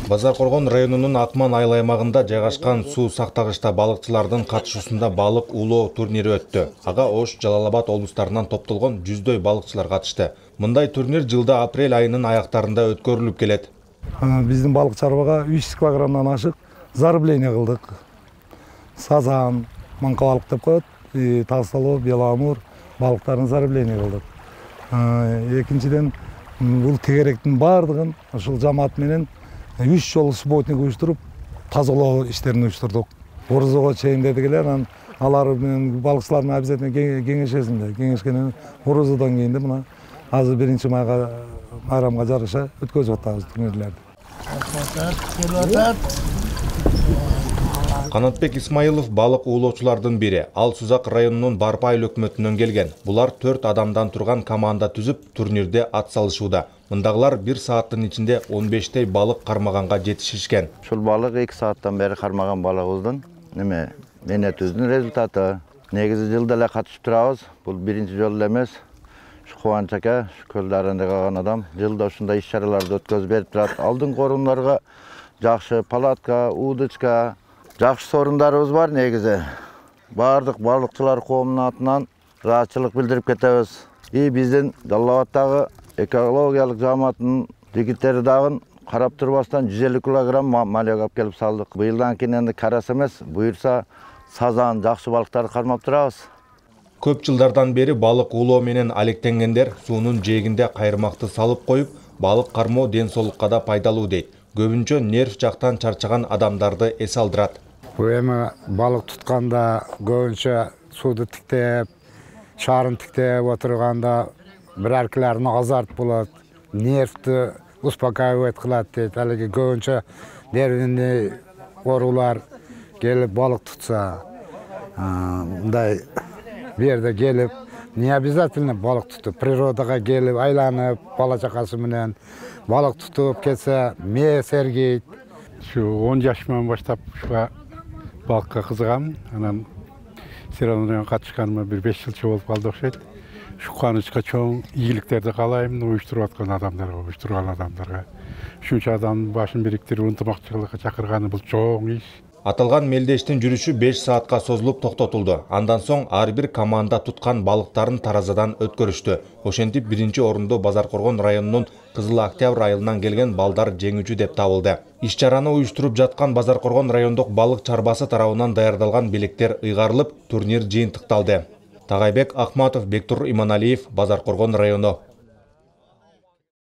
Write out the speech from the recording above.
Базаркоргон районунун Акман айыл аймагында жайгашкан суу сактагычта балыкчылардын катышуусунда балык уулоо турнири өттү. Ага Ош, Жалал-Абад облустарынан топтолгон жүздөй балыкчылар катышты. Мындай турнир жылда апрель айынын аяктарында өткөрүлүп келет. Биздин балык чарбага 300 килограммдан ашык зарубление кылдык. Сазан, манка балык деп коет, Тасало, Беламур балыктарын зарубление кылдык. Экинчиден бул тегеректин бардыгын ушул жамаат менен 3 жолу субботник уюштуруп, тазалоо иштерин уюштурдук. Орозого чейин дедигилер, алар менен балыкчылар менен обязательно кеңешесиң. Кеңешкенен орозодон кийин мына азыр 1 майрамга жараша өткөзүп атабыз турнирлерди. Канатбек Исмаилов балык уулоочулардын бири. Ал Сузак районунун Барпа айыл өкмөтүнөн келген. Булар 4 адамдан турган команда түзүп, турнирде ат салышууда. Мындагылар 1 сааттын ичинде 15 балык кармаганга жетишишкен. Ушул балык 2 сааттан бери кармаган балыгыбыздын менетибиздин результаты. Негизи жылда эле катышып турабыз. Бул биринчи жолу эле эмес. Кубанч ака, Көл дарында калган адам, жылда ушундай иш-чараларды өткөзүп берип турат. Алдыңкы орундарга жакшы палатка, удочка, жакшы сорундарыбыз бар негизи. Бардык балыкчылар коомунун атынан ыраазычылык билдирип кетебиз. Биздин Жалал-Абадтагы экологиялык жамааттын жигиттери дагы карап турбастан 150 килограмм малек алып келип салдык. Быйылдан кийин энди карас эмес, буюрса сазан, жакшы балыктарды кармап турабыз. Көп жылдардан бери балык уулоо менен алектенгендер суунун жээгинде кайырмакты салып коюп, балык кармоо ден соолукка да пайдалуу дейт. Көбүнчө нерв жактан чарчаган адамдарды эс алдырат. Эми балык тутканда көбүнчө сууду тиктеп, шаарын тиктеп отурганда биреркилерин азарт болот, нервти успокаивать кылат дейт. Алиги көбүнчө нервный оорулар келип балык тутса, мындай берде келип, не обязательно балык тутуп, природага келип, айланып, бала чакасы менен балык тутуп кетсе, мээ сергейт. Şu 10 yaşımdan başlap şuga balıkka kızıgam. Anan Serhan'a katışkanıma bir 5 yılça olup kaldı okşayt. Şu kanıçka çoğun iyiliklerdi kalayım, uyuşturup atkan adamlarga, uyuşturgan adamlarga. Şuncha adam başın biriktirip ынтымакчылыкка чакырганы бул чоң iş. Аталган мелдештин жүрүшү 5 саатка созулуп токтотулду. Андан соң ар бир команда туткан балыктарын таразадан өткөрүштү. Ошентип биринчи орунду Базаркоргон районунун Кызыл Октябрь айылынан келген балдар жеңүүчү деп табылды. Иш-чараны уюштуруп жаткан Базаркоргон райондук балык чарбасы тарабынан даярдалган белектер ыйгарылып, турнир жыйынтыкталды. Тагайбек Ахматов, Бектур Иманалиев, Базаркоргон району.